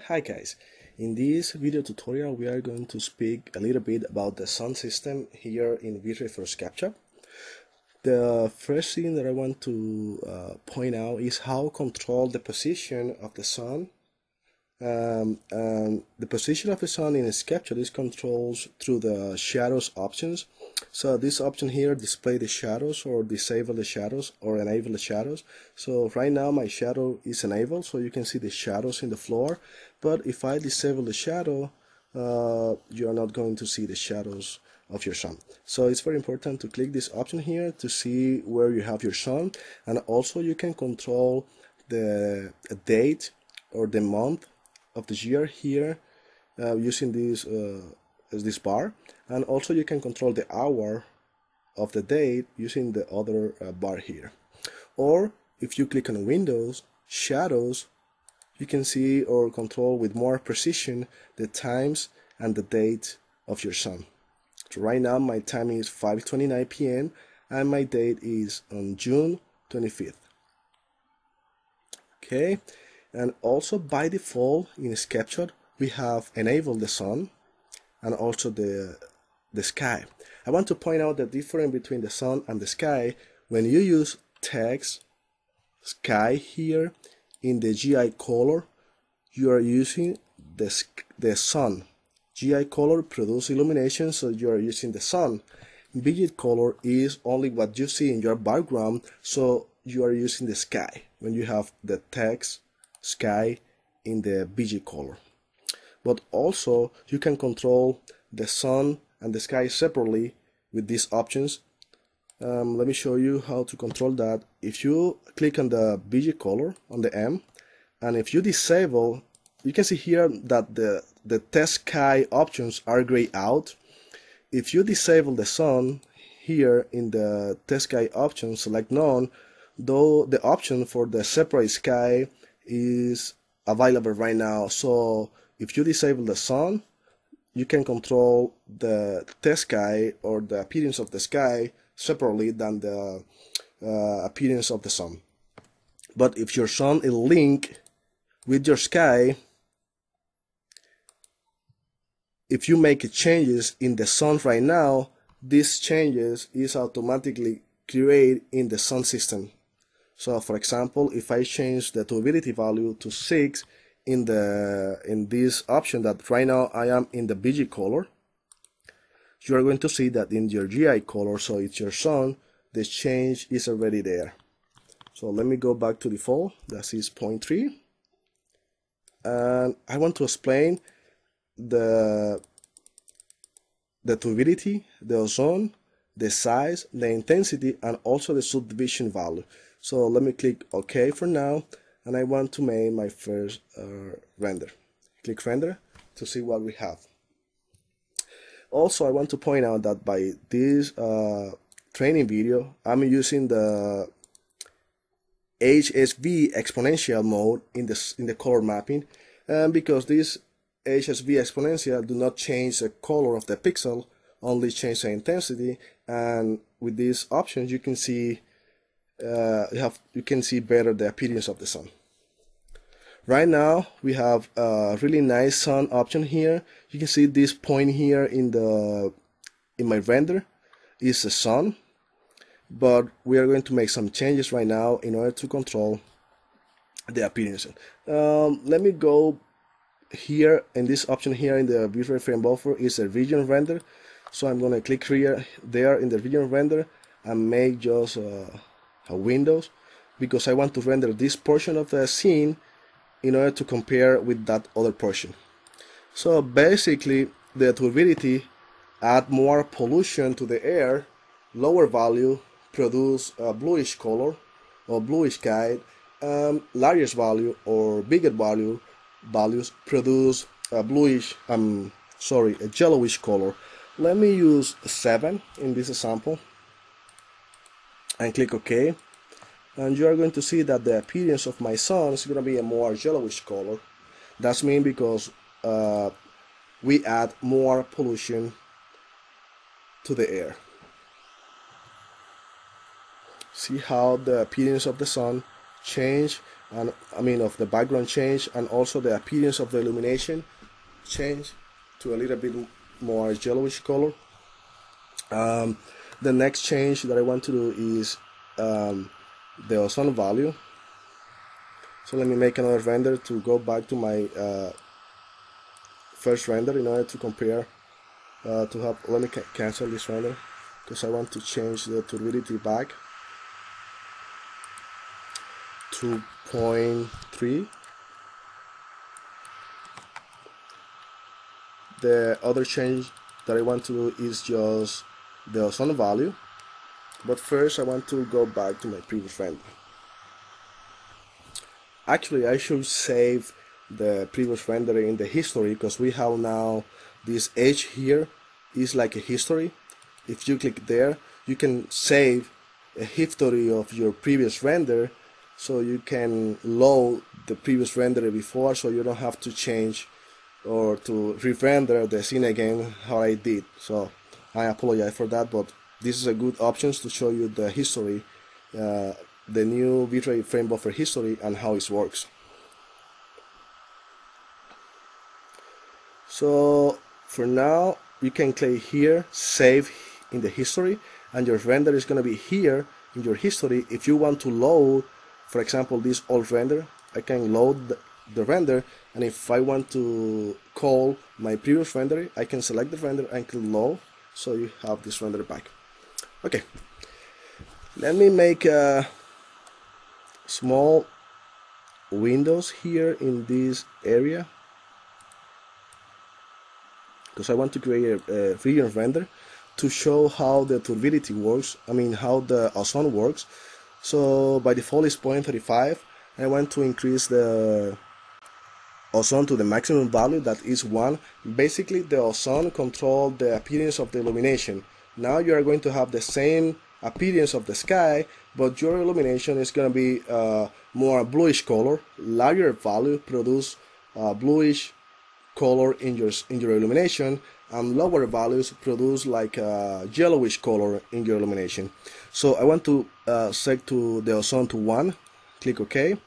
Hi guys, in this video tutorial we are going to speak a little bit about the sun system here in Vray for SketchUp. The first thing that I want to point out is how control the position of the sun. The position of the sun in SketchUp is controlled through the shadows options. So this option here display the shadows or disable the shadows or enable the shadows. So right now my shadow is enabled, so you can see the shadows in the floor. But if I disable the shadow, you are not going to see the shadows of your sun. So it's very important to click this option here to see where you have your sun, and also you can control the date or the month of the year here using this bar, and also you can control the hour of the date using the other bar here. Or if you click on Windows Shadows, you can see or control with more precision the times and the date of your sun. So right now my time is 5:29 p.m. and my date is on June 25th. Okay, and also by default in SketchUp we have enabled the sun and also the sky. I want to point out the difference between the sun and the sky. When you use text sky here in the GI color, you are using the sun. GI color produce illumination, so you are using the sun. Vivid color is only what you see in your background, so you are using the sky when you have the text sky in the VG color. But also you can control the sun and the sky separately with these options. Let me show you how to control that. If you click on the VG color on the M, and if you disable, you can see here that the test sky options are grayed out. If you disable the sun here in the test sky option, select none, though the option for the separate sky is available right now. So if you disable the sun, you can control the test sky or the appearance of the sky separately than the appearance of the sun. But if your sun is linked with your sky, if you make changes in the sun right now, these changes is automatically created in the sun system. So for example, if I change the turbidity value to 6 in this option that right now I am in the VG color, you are going to see that in your GI color, so it's your sun, the change is already there. So let me go back to default, that is 0.3, and I want to explain the turbidity, the ozone, the size, the intensity, and also the subdivision value. So let me click OK for now, and I want to make my first render. Click render to see what we have. Also, I want to point out that by this training video, I'm using the HSV exponential mode in the color mapping, because this HSV exponential do not change the color of the pixel, only change the intensity. And with these options, you can see you can see better the appearance of the sun. Right now we have a really nice sun option here. You can see this point here in my render is the sun, but we are going to make some changes right now in order to control the appearance. Let me go here in this option here in the Vray frame buffer is a region render. So I'm going to click here there in the region render and make just a windows, because I want to render this portion of the scene in order to compare with that other portion. So basically the turbidity add more pollution to the air, lower value produce a bluish color or bluish sky, largest value or bigger values produce a bluish, a yellowish color. Let me use 7 in this example and click OK, and you are going to see that the appearance of my sun is going to be a more yellowish color. That's mean because we add more pollution to the air. See how the appearance of the sun change and I mean of the background change, and also the appearance of the illumination change to a little bit more yellowish color. The next change that I want to do is the ozone value. So let me make another render to go back to my first render in order to compare to have. Let me cancel this render because I want to change the turbidity back to 0.3. The other change that I want to do is just the ozone value, but first I want to go back to my previous render. Actually, I should save the previous render in the history, because we have now this edge here is like a history. If you click there, you can save a history of your previous render, so you can load the previous render before, so you don't have to change or to re-render the scene again how I did. So I apologize for that, but this is a good option to show you the history, the new Vray frame buffer history and how it works. So for now, you can click here, save in the history, and your render is going to be here in your history. If you want to load, for example, this old render, I can load the render, and if I want to call my previous render, I can select the render and click load, so you have this render back. Okay, let me make a small windows here in this area, because I want to create a region render to show how the turbidity works, I mean how the ozone works. So by default is 0.35. I want to increase the ozone to the maximum value, that is 1. Basically the ozone controls the appearance of the illumination. Now you are going to have the same appearance of the sky, but your illumination is going to be more bluish color. Larger value produce bluish color in your illumination, and lower values produce like a yellowish color in your illumination. So I want to set to the ozone to 1. Click OK.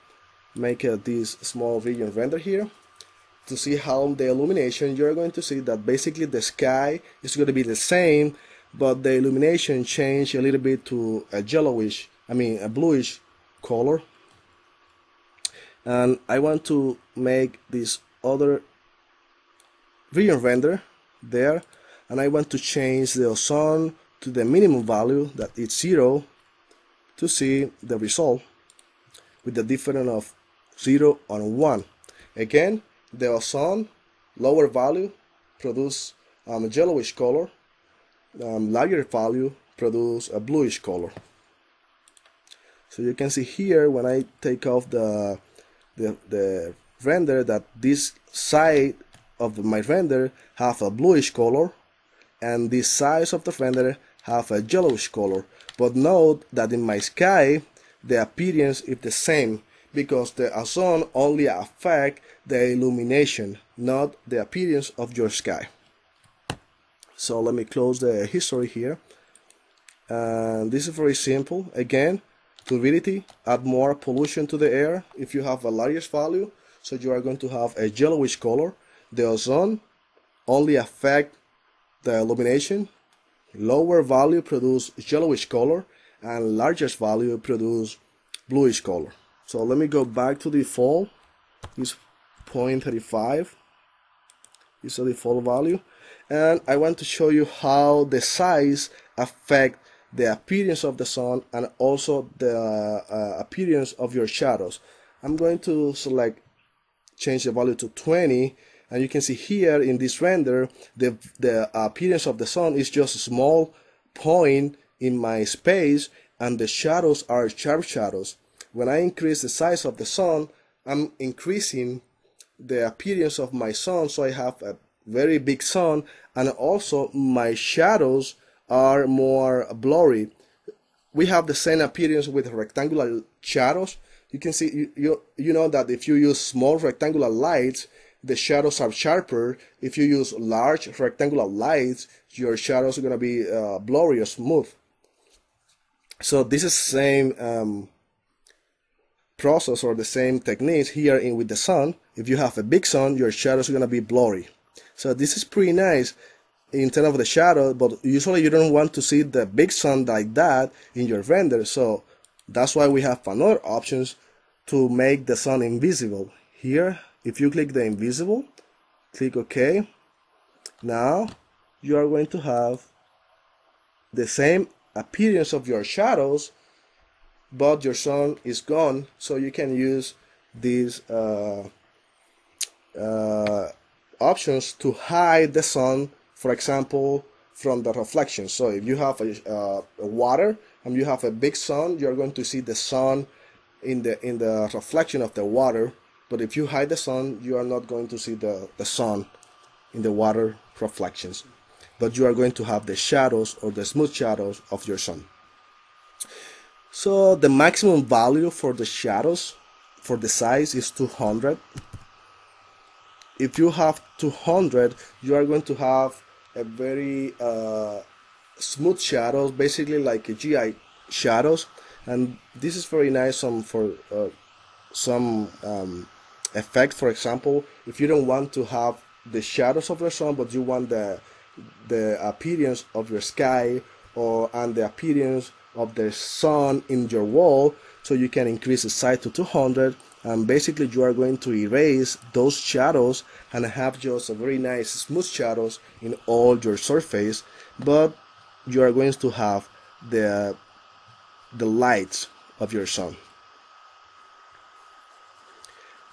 Make this small region render here to see how the illumination. You're going to see that basically the sky is going to be the same, but the illumination change a little bit to a yellowish, I mean a bluish color. And I want to make this other region render there, and I want to change the ozone to the minimum value, that is 0, to see the result with the difference of 0 and 1. Again, the ozone lower value produce a yellowish color, larger value produce a bluish color. So you can see here when I take off the render that this side of my render have a bluish color, and this size of the render have a yellowish color. But note that in my sky the appearance is the same, because the ozone only affect the illumination, not the appearance of your sky. So let me close the history here, and this is very simple. Again, turbidity, add more pollution to the air if you have a largest value, so you are going to have a yellowish color. The ozone only affect the illumination. Lower value produce yellowish color, and largest value produce bluish color. So let me go back to default. It's 0.35 is the default value, and I want to show you how the size affect the appearance of the sun and also the appearance of your shadows. I'm going to change the value to 20, and you can see here in this render the appearance of the sun is just a small point in my space, and the shadows are sharp shadows. When I increase the size of the sun, I'm increasing the appearance of my sun, so I have a very big sun, and also my shadows are more blurry. We have the same appearance with rectangular shadows. You can see, you know that if you use small rectangular lights, the shadows are sharper. If you use large rectangular lights, your shadows are going to be blurry or smooth. So this is the same process or the same techniques here in with the sun. If you have a big sun, your shadows are going to be blurry. So this is pretty nice in terms of the shadow, but usually you don't want to see the big sun like that in your render. So that's why we have another options to make the sun invisible. Here, if you click the invisible, click OK. Now you are going to have the same appearance of your shadows, but your sun is gone, so you can use these options to hide the sun, for example, from the reflection. So if you have a water and you have a big sun, you're going to see the sun in the reflection of the water. But if you hide the sun, you are not going to see the sun in the water reflections, but you are going to have the shadows or the smooth shadows of your sun. So the maximum value for the shadows for the size is 200. If you have 200, you are going to have a very smooth shadows, basically like a GI shadows, and this is very nice for some effect. For example, if you don't want to have the shadows of the sun, but you want the appearance of your sky and the appearance of the sun in your wall, so you can increase the size to 200, and basically you are going to erase those shadows and have just a very nice smooth shadows in all your surface, but you are going to have the lights of your sun.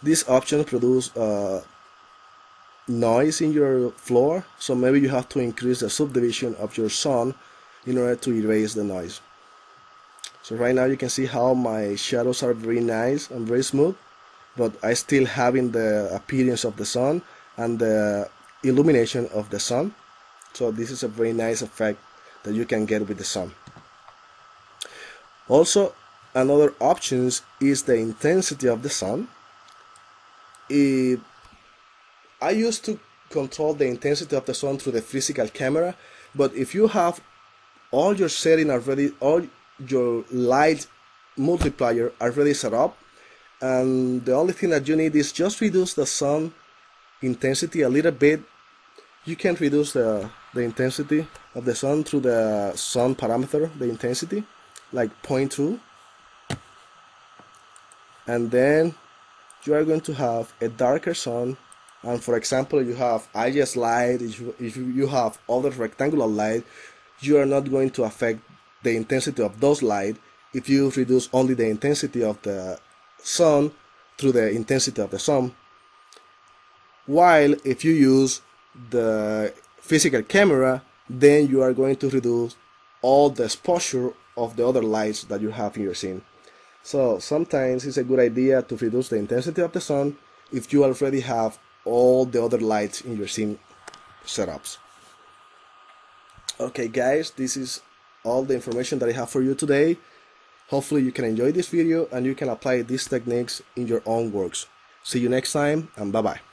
This option produce noise in your floor, so maybe you have to increase the subdivision of your sun in order to erase the noise. So right now you can see how my shadows are very nice and very smooth, but I still having the appearance of the sun and the illumination of the sun. So this is a very nice effect that you can get with the sun. Also, another option is the intensity of the sun. I used to control the intensity of the sun through the physical camera, but if you have all your setting already, all your light multiplier already set up, and the only thing that you need is just reduce the sun intensity a little bit, you can reduce the intensity of the sun through the sun parameter, the intensity, like 0.2, and then you are going to have a darker sun. And for example, you have IGS light, if you have other rectangular light, you are not going to affect the intensity of those light if you reduce only the intensity of the sun through the intensity of the sun. While if you use the physical camera, then you are going to reduce all the exposure of the other lights that you have in your scene. So sometimes it's a good idea to reduce the intensity of the sun if you already have all the other lights in your scene setups. Okay guys, this is all the information that I have for you today. Hopefully you can enjoy this video and you can apply these techniques in your own works. See you next time, and bye bye.